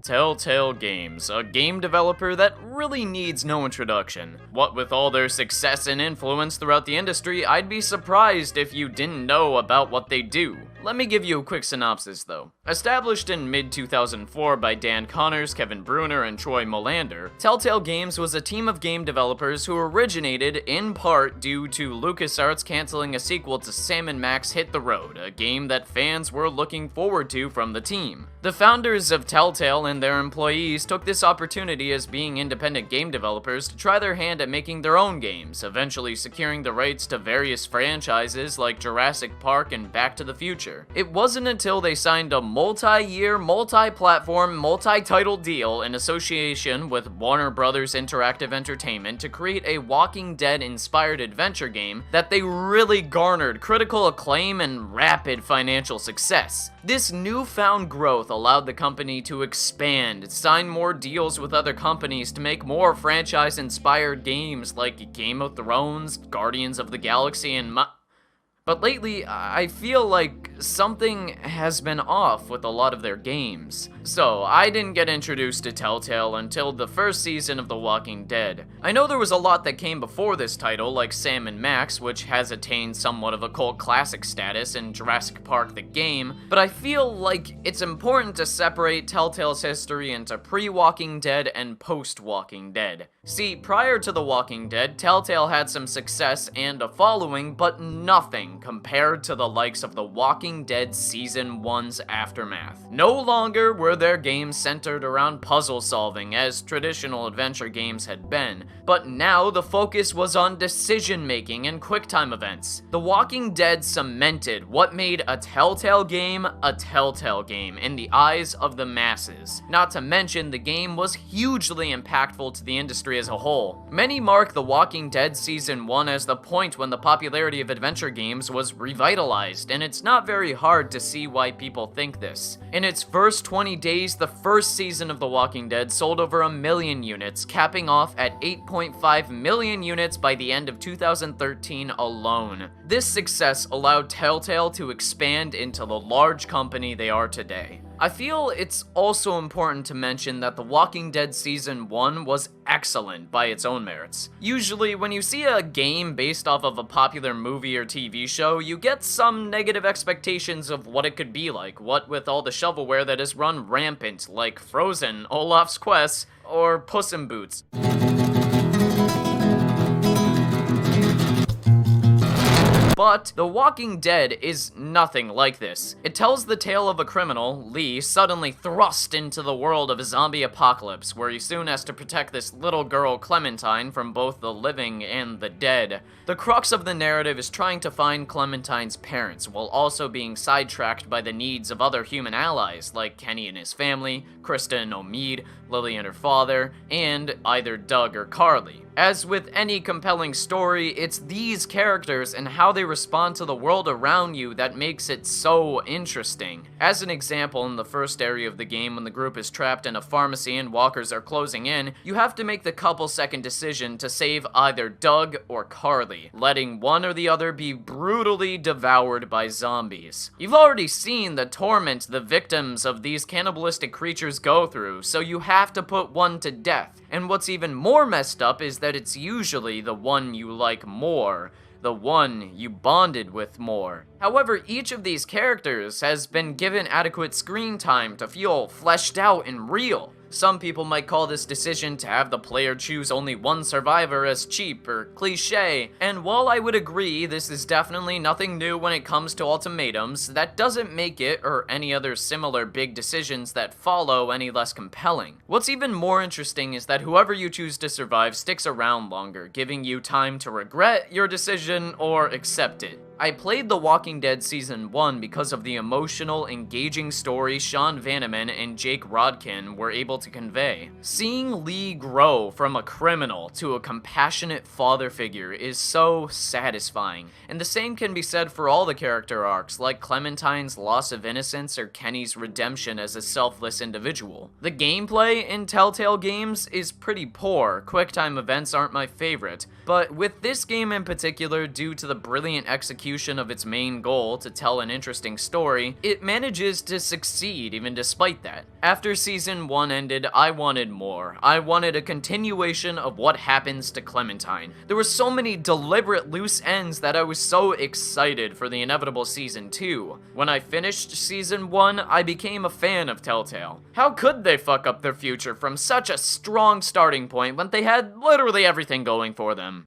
Telltale Games, a game developer that really needs no introduction. What with all their success and influence throughout the industry, I'd be surprised if you didn't know about what they do. Let me give you a quick synopsis though. Established in mid-2004 by Dan Connors, Kevin Bruner, and Troy Molander, Telltale Games was a team of game developers who originated in part due to LucasArts canceling a sequel to Sam & Max Hit the Road, a game that fans were looking forward to from the team. The founders of Telltale and their employees took this opportunity as being independent game developers to try their hand at making their own games, eventually securing the rights to various franchises like Jurassic Park and Back to the Future. It wasn't until they signed a multi-year, multi-platform, multi-title deal in association with Warner Brothers Interactive Entertainment to create a Walking Dead-inspired adventure game that they really garnered critical acclaim and rapid financial success. This newfound growth allowed the company to expand, sign more deals with other companies to make more franchise-inspired games like Game of Thrones, Guardians of the Galaxy, and But lately, I feel like something has been off with a lot of their games. So, I didn't get introduced to Telltale until the first season of The Walking Dead. I know there was a lot that came before this title, like Sam & Max, which has attained somewhat of a cult classic status, and Jurassic Park the game, but I feel like it's important to separate Telltale's history into pre-Walking Dead and post-Walking Dead. See, prior to The Walking Dead, Telltale had some success and a following, but nothing compared to the likes of The Walking Dead Season 1's aftermath. No longer were their games centered around puzzle solving as traditional adventure games had been, but now the focus was on decision making and QuickTime events. The Walking Dead cemented what made a Telltale game in the eyes of the masses. Not to mention, the game was hugely impactful to the industry as a whole. Many mark The Walking Dead Season 1 as the point when the popularity of adventure games was revitalized, and it's not very hard to see why people think this. In its first 20 days, the first season of The Walking Dead sold over 1 million units, capping off at 8.5 million units by the end of 2013 alone. This success allowed Telltale to expand into the large company they are today. I feel it's also important to mention that The Walking Dead Season 1 was excellent by its own merits. Usually, when you see a game based off of a popular movie or TV show, you get some negative expectations of what it could be like, what with all the shovelware that is run rampant, like Frozen, Olaf's Quest, or Puss in Boots. But The Walking Dead is nothing like this. It tells the tale of a criminal, Lee, suddenly thrust into the world of a zombie apocalypse, where he soon has to protect this little girl, Clementine, from both the living and the dead. The crux of the narrative is trying to find Clementine's parents, while also being sidetracked by the needs of other human allies, like Kenny and his family, Krista and Omid, Lily and her father, and either Doug or Carly. As with any compelling story, it's these characters and how they respond to the world around you that makes it so interesting. As an example, in the first area of the game, when the group is trapped in a pharmacy and walkers are closing in, you have to make the couple-second decision to save either Doug or Carly, letting one or the other be brutally devoured by zombies. You've already seen the torment the victims of these cannibalistic creatures go through, so you have to put one to death. And what's even more messed up is that it's usually the one you like more, the one you bonded with more. However, each of these characters has been given adequate screen time to feel fleshed out and real. Some people might call this decision to have the player choose only one survivor as cheap or cliche, and while I would agree this is definitely nothing new when it comes to ultimatums, that doesn't make it, or any other similar big decisions that follow, any less compelling. What's even more interesting is that whoever you choose to survive sticks around longer, giving you time to regret your decision or accept it. I played The Walking Dead Season 1 because of the emotional, engaging story Sean Vanneman and Jake Rodkin were able to convey. Seeing Lee grow from a criminal to a compassionate father figure is so satisfying, and the same can be said for all the character arcs, like Clementine's loss of innocence or Kenny's redemption as a selfless individual. The gameplay in Telltale games is pretty poor. QuickTime events aren't my favorite, but with this game in particular, due to the brilliant execution of its main goal to tell an interesting story, it manages to succeed even despite that. After Season 1 ended, I wanted more. I wanted a continuation of what happens to Clementine. There were so many deliberate loose ends that I was so excited for the inevitable Season 2. When I finished Season 1, I became a fan of Telltale. How could they fuck up their future from such a strong starting point when they had literally everything going for them?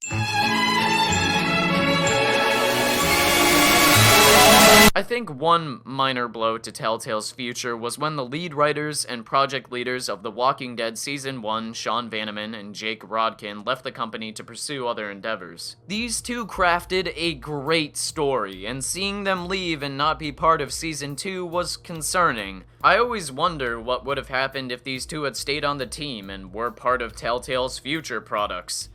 I think one minor blow to Telltale's future was when the lead writers and project leaders of The Walking Dead Season 1, Sean Vanneman and Jake Rodkin, left the company to pursue other endeavors. These two crafted a great story, and seeing them leave and not be part of Season 2 was concerning. I always wonder what would have happened if these two had stayed on the team and were part of Telltale's future products.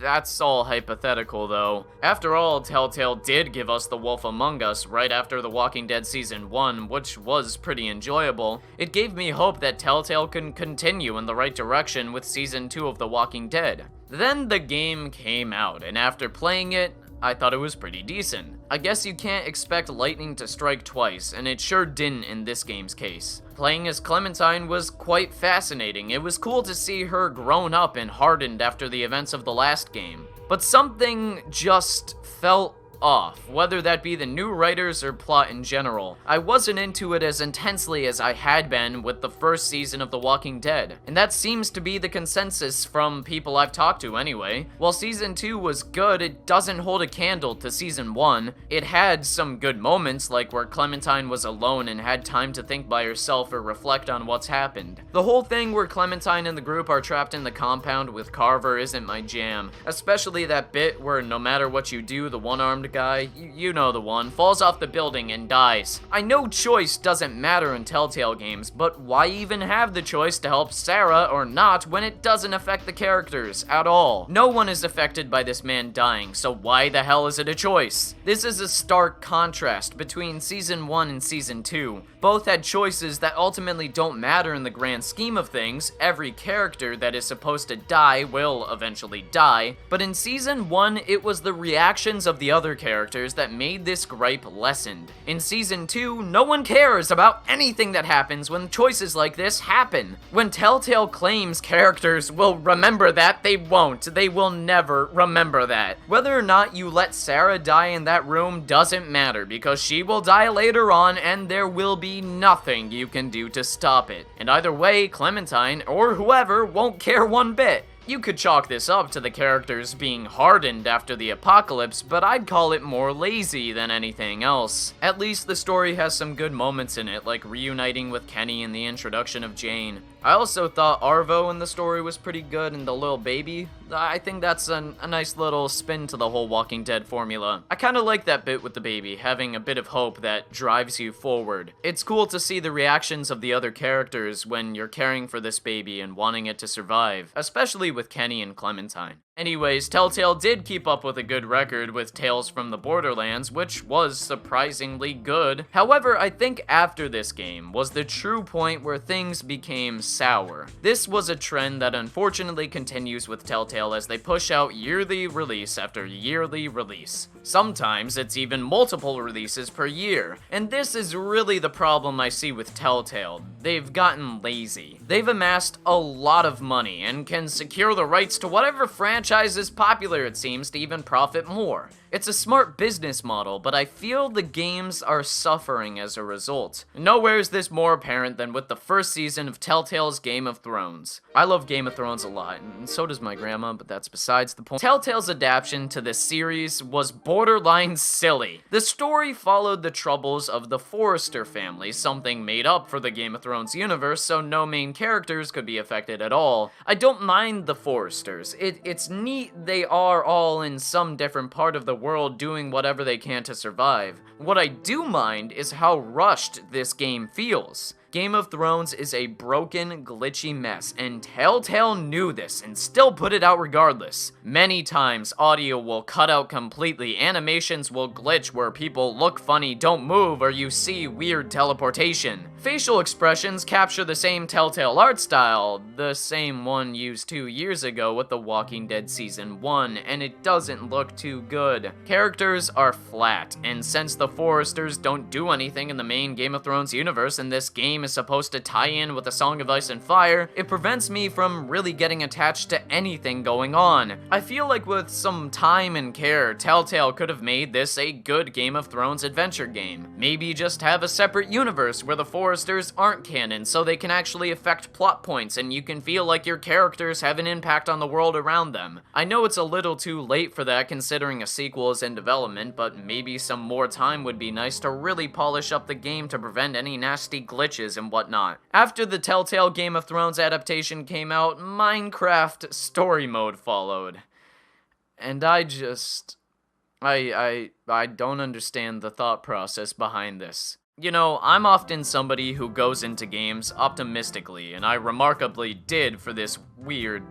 That's all hypothetical though. After all, Telltale did give us The Wolf Among Us right after The Walking Dead Season 1, which was pretty enjoyable. It gave me hope that Telltale can continue in the right direction with Season 2 of The Walking Dead. Then the game came out, and after playing it, I thought it was pretty decent. I guess you can't expect lightning to strike twice, and it sure didn't in this game's case. Playing as Clementine was quite fascinating. It was cool to see her grown up and hardened after the events of the last game. But something just felt off, whether that be the new writers or plot in general. I wasn't into it as intensely as I had been with the first season of The Walking Dead, and that seems to be the consensus from people I've talked to anyway. While Season 2 was good, it doesn't hold a candle to Season 1. It had some good moments, like where Clementine was alone and had time to think by herself or reflect on what's happened. The whole thing where Clementine and the group are trapped in the compound with Carver isn't my jam, especially that bit where no matter what you do, the one-armed guy, you know the one, falls off the building and dies. I know choice doesn't matter in Telltale games, but why even have the choice to help Sarah or not when it doesn't affect the characters at all? No one is affected by this man dying, so why the hell is it a choice? This is a stark contrast between Season 1 and Season 2. Both had choices that ultimately don't matter in the grand scheme of things. Every character that is supposed to die will eventually die, but in Season 1, it was the reactions of the other characters that made this gripe lessened. In Season 2, no one cares about anything that happens when choices like this happen. When Telltale claims characters will remember that, they won't. They will never remember that. Whether or not you let Sarah die in that room doesn't matter, because she will die later on and there will be nothing you can do to stop it. And either way, Clementine, or whoever, won't care one bit. You could chalk this up to the characters being hardened after the apocalypse, but I'd call it more lazy than anything else. At least the story has some good moments in it, like reuniting with Kenny and the introduction of Jane. I also thought Arvo in the story was pretty good, and the little baby. I think that's a nice little spin to the whole Walking Dead formula. I kinda like that bit with the baby, having a bit of hope that drives you forward. It's cool to see the reactions of the other characters when you're caring for this baby and wanting it to survive, especially with Kenny and Clementine. Anyways, Telltale did keep up with a good record with Tales from the Borderlands, which was surprisingly good. However, I think after this game was the true point where things became sour. This was a trend that unfortunately continues with Telltale as they push out yearly release after yearly release. Sometimes it's even multiple releases per year, and this is really the problem I see with Telltale. They've gotten lazy. They've amassed a lot of money and can secure the rights to whatever franchise is popular, it seems, to even profit more. It's a smart business model, but I feel the games are suffering as a result. Nowhere is this more apparent than with the first season of Telltale's Game of Thrones. I love Game of Thrones a lot, and so does my grandma, but that's besides the point. Telltale's adaptation to this series was borderline silly. The story followed the troubles of the Forrester family, something made up for the Game of Thrones universe, so no main characters could be affected at all. I don't mind the Forresters. It's neat they are all in some different part of the world doing whatever they can to survive. What I do mind is how rushed this game feels. Game of Thrones is a broken, glitchy mess, and Telltale knew this and still put it out regardless. Many times, audio will cut out completely, animations will glitch where people look funny, don't move, or you see weird teleportation. Facial expressions capture the same Telltale art style, the same one used 2 years ago with The Walking Dead Season 1, and it doesn't look too good. Characters are flat, and since the Forresters don't do anything in the main Game of Thrones universe and this game game is supposed to tie in with A Song of Ice and Fire, it prevents me from really getting attached to anything going on. I feel like with some time and care, Telltale could have made this a good Game of Thrones adventure game. Maybe just have a separate universe where the Foresters aren't canon so they can actually affect plot points and you can feel like your characters have an impact on the world around them. I know it's a little too late for that considering a sequel is in development, but maybe some more time would be nice to really polish up the game to prevent any nasty glitches and whatnot. After the Telltale Game of Thrones adaptation came out, Minecraft Story Mode followed. And I don't understand the thought process behind this. You know, I'm often somebody who goes into games optimistically, and I remarkably did for this weird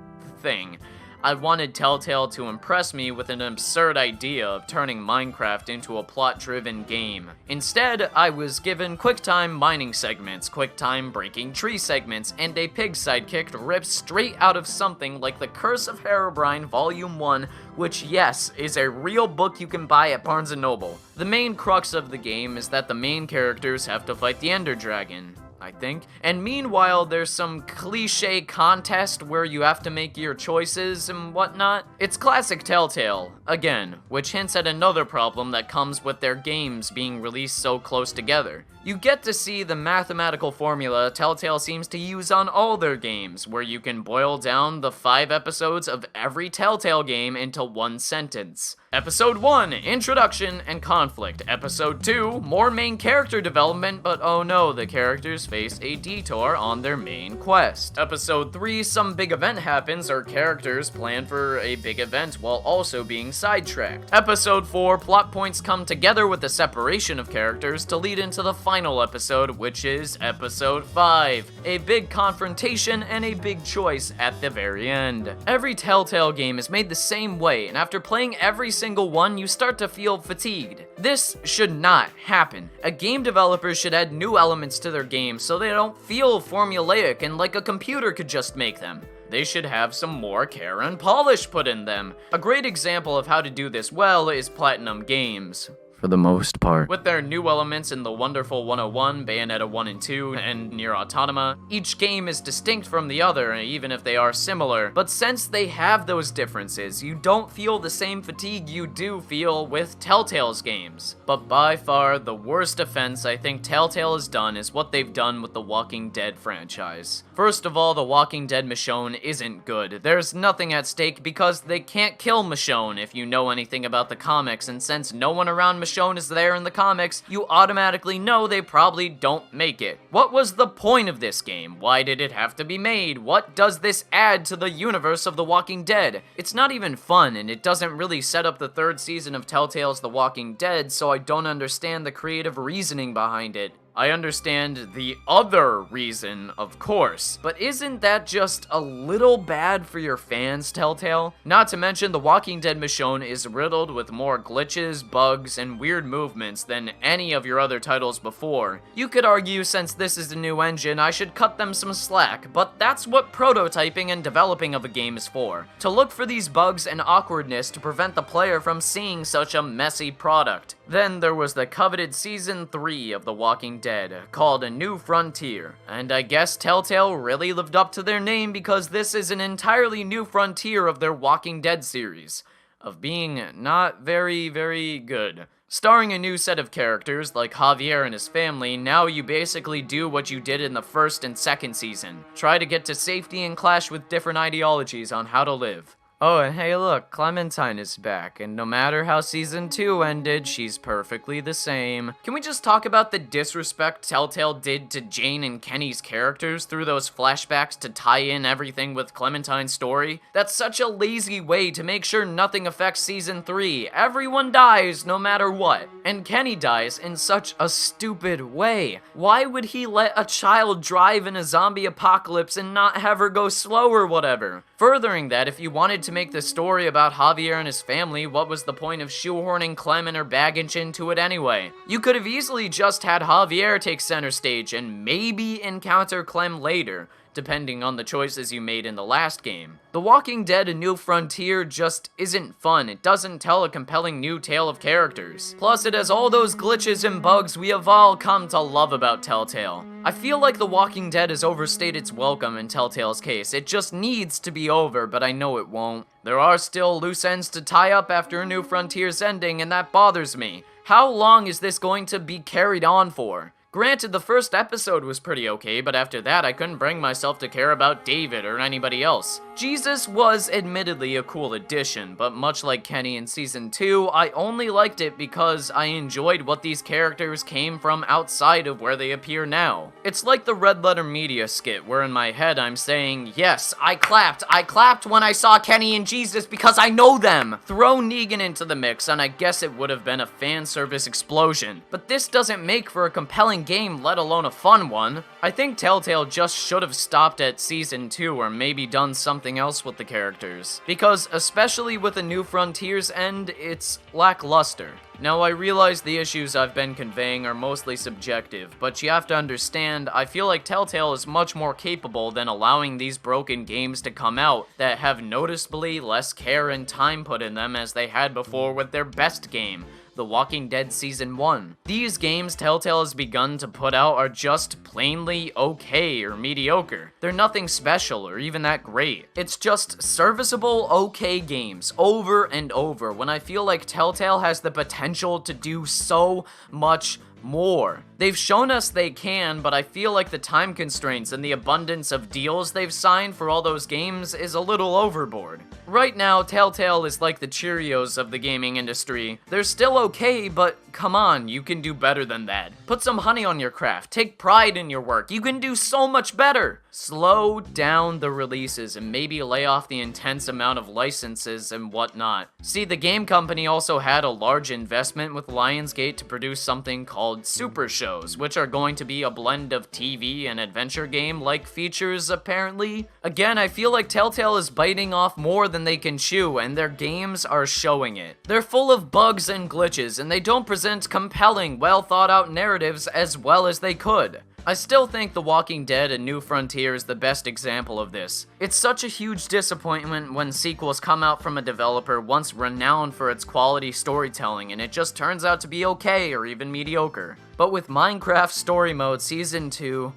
thing. I wanted Telltale to impress me with an absurd idea of turning Minecraft into a plot-driven game. Instead, I was given QuickTime mining segments, QuickTime breaking tree segments, and a pig sidekick ripped straight out of something like The Curse of Herobrine Volume 1, which, yes, is a real book you can buy at Barnes & Noble. The main crux of the game is that the main characters have to fight the Ender Dragon, I think. And meanwhile, there's some cliche contest where you have to make your choices and whatnot. It's classic Telltale, again, which hints at another problem that comes with their games being released so close together. You get to see the mathematical formula Telltale seems to use on all their games, where you can boil down the 5 episodes of every Telltale game into one sentence. Episode 1, Introduction and Conflict. Episode 2, more main character development, but oh no, the characters face a detour on their main quest. Episode 3, some big event happens, or characters plan for a big event while also being sidetracked. Episode 4, plot points come together with the separation of characters to lead into the final episode, which is Episode 5. A big confrontation and a big choice at the very end. Every Telltale game is made the same way, and after playing every single one, you start to feel fatigued. This should not happen. A game developer should add new elements to their games so they don't feel formulaic and like a computer could just make them. They should have some more care and polish put in them. A great example of how to do this well is Platinum Games, for the most part. With their new elements in the Wonderful 101, Bayonetta 1 and 2, and Nier Automata, each game is distinct from the other, even if they are similar. But since they have those differences, you don't feel the same fatigue you do feel with Telltale's games. But by far, the worst offense I think Telltale has done is what they've done with the Walking Dead franchise. First of all, the Walking Dead Michonne isn't good. There's nothing at stake because they can't kill Michonne if you know anything about the comics, and since no one around Michonne is there in the comics, you automatically know they probably don't make it. What was the point of this game? Why did it have to be made? What does this add to the universe of The Walking Dead? It's not even fun, and it doesn't really set up the 3rd season of Telltale's The Walking Dead, so I don't understand the creative reasoning behind it. I understand the other reason, of course, but isn't that just a little bad for your fans, Telltale? Not to mention, The Walking Dead Michonne is riddled with more glitches, bugs, and weird movements than any of your other titles before. You could argue since this is the new engine, I should cut them some slack, but that's what prototyping and developing of a game is for. To look for these bugs and awkwardness to prevent the player from seeing such a messy product. Then there was the coveted Season 3 of The Walking Dead, called A New Frontier. And I guess Telltale really lived up to their name because this is an entirely new frontier of their Walking Dead series, of being not very, very good. Starring a new set of characters like Javier and his family, now you basically do what you did in the 1st and 2nd season. Try to get to safety and clash with different ideologies on how to live. Oh, and hey look, Clementine is back, and no matter how Season 2 ended, she's perfectly the same. Can we just talk about the disrespect Telltale did to Jane and Kenny's characters through those flashbacks to tie in everything with Clementine's story? That's such a lazy way to make sure nothing affects Season 3. Everyone dies no matter what. And Kenny dies in such a stupid way. Why would he let a child drive in a zombie apocalypse and not have her go slow or whatever? Furthering that, if you wanted to make the story about Javier and his family, what was the point of shoehorning Clem and her baggage into it anyway? You could have easily just had Javier take center stage and maybe encounter Clem later, depending on the choices you made in the last game. The Walking Dead: A New Frontier just isn't fun. It doesn't tell a compelling new tale of characters. Plus, it has all those glitches and bugs we have all come to love about Telltale. I feel like The Walking Dead has overstayed its welcome in Telltale's case. It just needs to be over, but I know it won't. There are still loose ends to tie up after A New Frontier's ending, and that bothers me. How long is this going to be carried on for? Granted, the first episode was pretty okay, but after that, I couldn't bring myself to care about David or anybody else. Jesus was admittedly a cool addition, but much like Kenny in Season 2, I only liked it because I enjoyed what these characters came from outside of where they appear now. It's like the Red Letter Media skit, where in my head I'm saying, yes, I clapped when I saw Kenny and Jesus because I know them! Throw Negan into the mix, and I guess it would have been a fan service explosion. But this doesn't make for a compelling game, let alone a fun one. I think Telltale just should have stopped at Season 2 or maybe done something else with the characters. Because, especially with A New Frontier's end, it's lackluster. Now, I realize the issues I've been conveying are mostly subjective, but you have to understand, I feel like Telltale is much more capable than allowing these broken games to come out that have noticeably less care and time put in them as they had before with their best game, The Walking Dead Season 1. These games Telltale has begun to put out are just plainly okay or mediocre. They're nothing special or even that great. It's just serviceable, okay games over and over when I feel like Telltale has the potential to do so much more. They've shown us they can, but I feel like the time constraints and the abundance of deals they've signed for all those games is a little overboard. Right now, Telltale is like the Cheerios of the gaming industry. They're still okay, but come on, you can do better than that. Put some honey on your craft, take pride in your work, you can do so much better! Slow down the releases and maybe lay off the intense amount of licenses and whatnot. See, the game company also had a large investment with Lionsgate to produce something called Super Shows, which are going to be a blend of TV and adventure game-like features, apparently. Again, I feel like Telltale is biting off more than they can chew, and their games are showing it. They're full of bugs and glitches, and they don't present compelling, well-thought-out narratives as well as they could. I still think The Walking Dead: A New Frontier is the best example of this. It's such a huge disappointment when sequels come out from a developer once renowned for its quality storytelling and it just turns out to be okay or even mediocre. But with Minecraft Story Mode Season 2...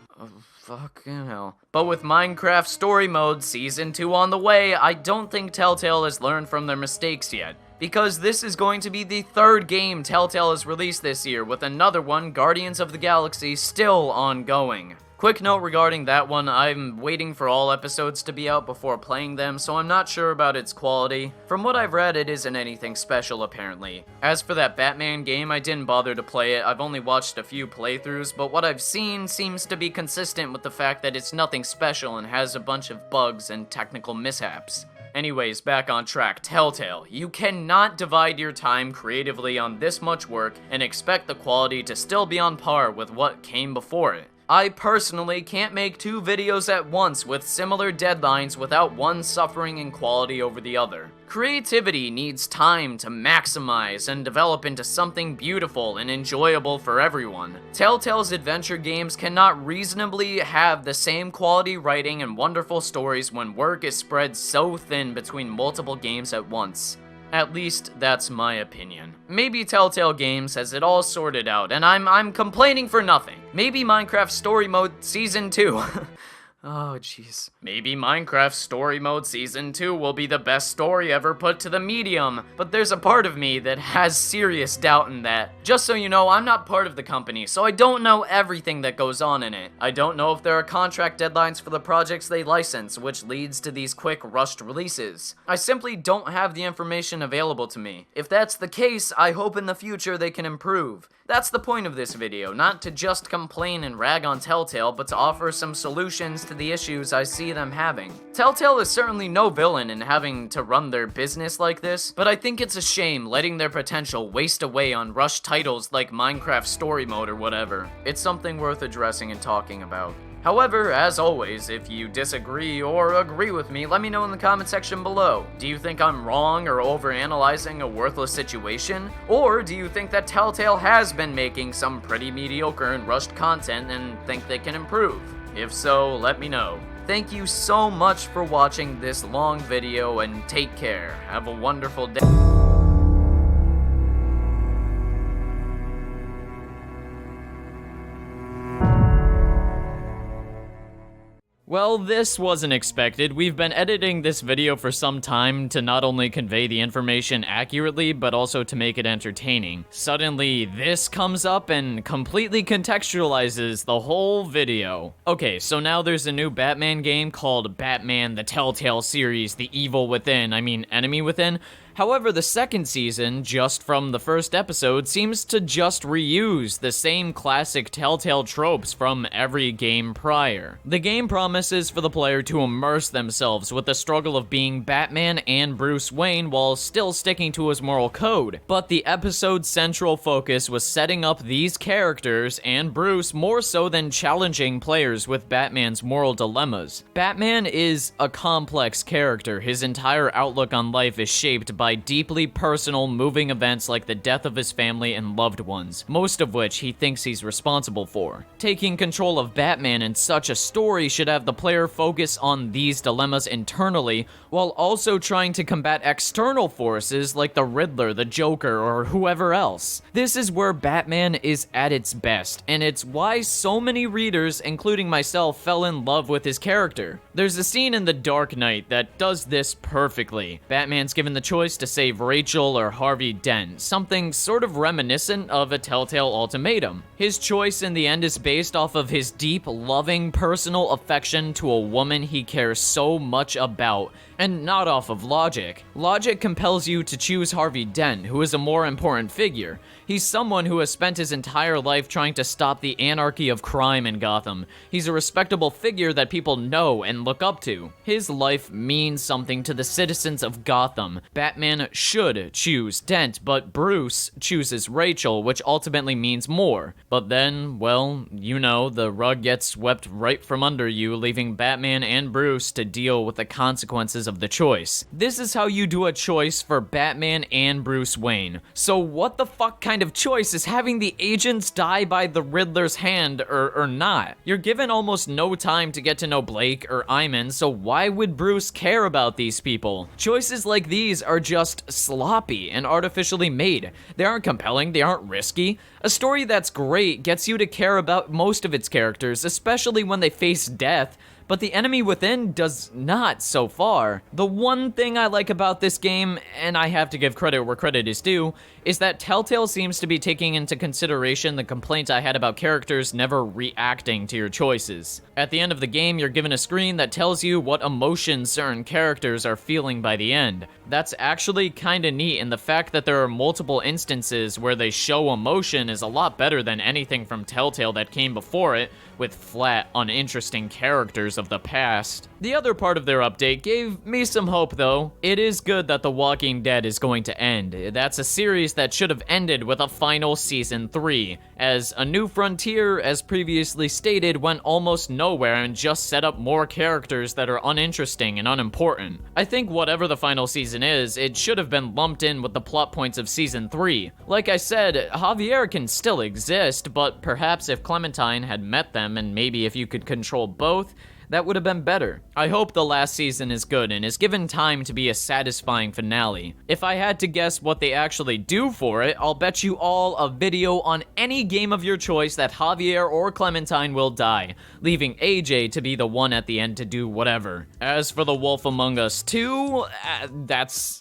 fucking hell. But with Minecraft Story Mode Season 2 on the way, I don't think Telltale has learned from their mistakes yet. Because this is going to be the third game Telltale has released this year, with another one, Guardians of the Galaxy, still ongoing. Quick note regarding that one, I'm waiting for all episodes to be out before playing them, so I'm not sure about its quality. From what I've read, it isn't anything special apparently. As for that Batman game, I didn't bother to play it. I've only watched a few playthroughs, but what I've seen seems to be consistent with the fact that it's nothing special and has a bunch of bugs and technical mishaps. Anyways, back on track. Telltale, you cannot divide your time creatively on this much work and expect the quality to still be on par with what came before it. I personally can't make two videos at once with similar deadlines without one suffering in quality over the other. Creativity needs time to maximize and develop into something beautiful and enjoyable for everyone. Telltale's adventure games cannot reasonably have the same quality writing and wonderful stories when work is spread so thin between multiple games at once. At least, that's my opinion. Maybe Telltale Games has it all sorted out, and I'm complaining for nothing. Maybe Minecraft Story Mode Season 2. Oh, jeez. Maybe Minecraft Story Mode Season 2 will be the best story ever put to the medium, but there's a part of me that has serious doubt in that. Just so you know, I'm not part of the company, so I don't know everything that goes on in it. I don't know if there are contract deadlines for the projects they license, which leads to these quick, rushed releases. I simply don't have the information available to me. If that's the case, I hope in the future they can improve. That's the point of this video, not to just complain and rag on Telltale, but to offer some solutions to the issues I see them having. Telltale is certainly no villain in having to run their business like this, but I think it's a shame letting their potential waste away on rushed titles like Minecraft Story Mode or whatever. It's something worth addressing and talking about. However, as always, if you disagree or agree with me, let me know in the comment section below. Do you think I'm wrong or overanalyzing a worthless situation? Or do you think that Telltale has been making some pretty mediocre and rushed content and think they can improve? If so, let me know. Thank you so much for watching this long video and take care. Have a wonderful day. Well, this wasn't expected. We've been editing this video for some time to not only convey the information accurately, but also to make it entertaining. Suddenly, this comes up and completely contextualizes the whole video. Okay, so now there's a new Batman game called Batman the Telltale series, The Evil Within, Enemy Within. However, the second season, just from the first episode, seems to just reuse the same classic Telltale tropes from every game prior. The game promises for the player to immerse themselves with the struggle of being Batman and Bruce Wayne while still sticking to his moral code. But the episode's central focus was setting up these characters and Bruce more so than challenging players with Batman's moral dilemmas. Batman is a complex character. His entire outlook on life is shaped by deeply personal, moving events like the death of his family and loved ones, most of which he thinks he's responsible for. Taking control of Batman in such a story should have the player focus on these dilemmas internally, while also trying to combat external forces like the Riddler, the Joker, or whoever else. This is where Batman is at its best, and it's why so many readers, including myself, fell in love with his character. There's a scene in The Dark Knight that does this perfectly. Batman's given the choice to save Rachel or Harvey Dent, something sort of reminiscent of a Telltale ultimatum. His choice in the end is based off of his deep, loving, personal affection to a woman he cares so much about, and not off of logic. Logic compels you to choose Harvey Dent, who is a more important figure. He's someone who has spent his entire life trying to stop the anarchy of crime in Gotham. He's a respectable figure that people know and look up to. His life means something to the citizens of Gotham. Batman should choose Dent, but Bruce chooses Rachel, which ultimately means more. But then, well, you know, the rug gets swept right from under you, leaving Batman and Bruce to deal with the consequences of the choice. This is how you do a choice for Batman and Bruce Wayne. So what the fuck kind of choice is having the agents die by the Riddler's hand or not? You're given almost no time to get to know Blake or Iman, so why would Bruce care about these people? Choices like these are just sloppy and artificially made. They aren't compelling, they aren't risky. A story that's great gets you to care about most of its characters, especially when they face death, but The Enemy Within does not so far. The one thing I like about this game, and I have to give credit where credit is due, is that Telltale seems to be taking into consideration the complaint I had about characters never reacting to your choices. At the end of the game, you're given a screen that tells you what emotions certain characters are feeling by the end. That's actually kinda neat, and the fact that there are multiple instances where they show emotion is a lot better than anything from Telltale that came before it, with flat, uninteresting characters of the past. The other part of their update gave me some hope though. It is good that The Walking Dead is going to end. That's a series that should have ended with a final season 3, as A New Frontier, as previously stated, went almost nowhere and just set up more characters that are uninteresting and unimportant. I think whatever the final season is, it should have been lumped in with the plot points of season 3. Like I said, Javier can still exist, but perhaps if Clementine had met them, and maybe if you could control both, that would have been better. I hope the last season is good and is given time to be a satisfying finale. If I had to guess what they actually do for it, I'll bet you all a video on any game of your choice that Javier or Clementine will die, leaving AJ to be the one at the end to do whatever. As for The Wolf Among Us 2, that's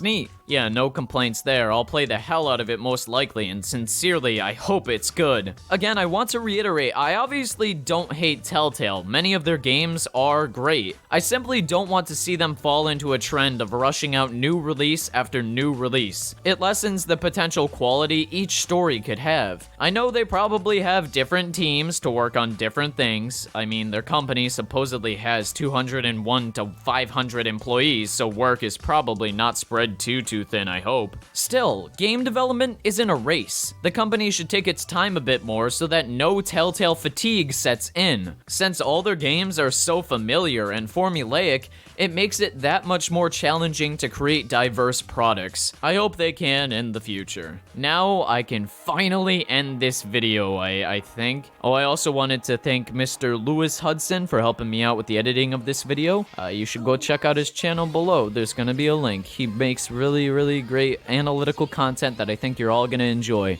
neat. Yeah, no complaints there. I'll play the hell out of it most likely, and sincerely, I hope it's good. Again, I want to reiterate, I obviously don't hate Telltale. Many of their games are great. I simply don't want to see them fall into a trend of rushing out new release after new release. It lessens the potential quality each story could have. I know they probably have different teams to work on different things. I mean, their company supposedly has 201 to 500 employees, so work is probably not spread too thin, I hope. Still, game development isn't a race. The company should take its time a bit more so that no Telltale fatigue sets in. Since all their games are so familiar and formulaic, it makes it that much more challenging to create diverse products. I hope they can in the future. Now I can finally end this video, I think. Oh, I also wanted to thank Mr. Lewis Hudson for helping me out with the editing of this video. You should go check out his channel below. There's gonna be a link. He makes really great analytical content that I think you're all gonna enjoy.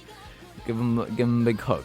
Give him a big hug.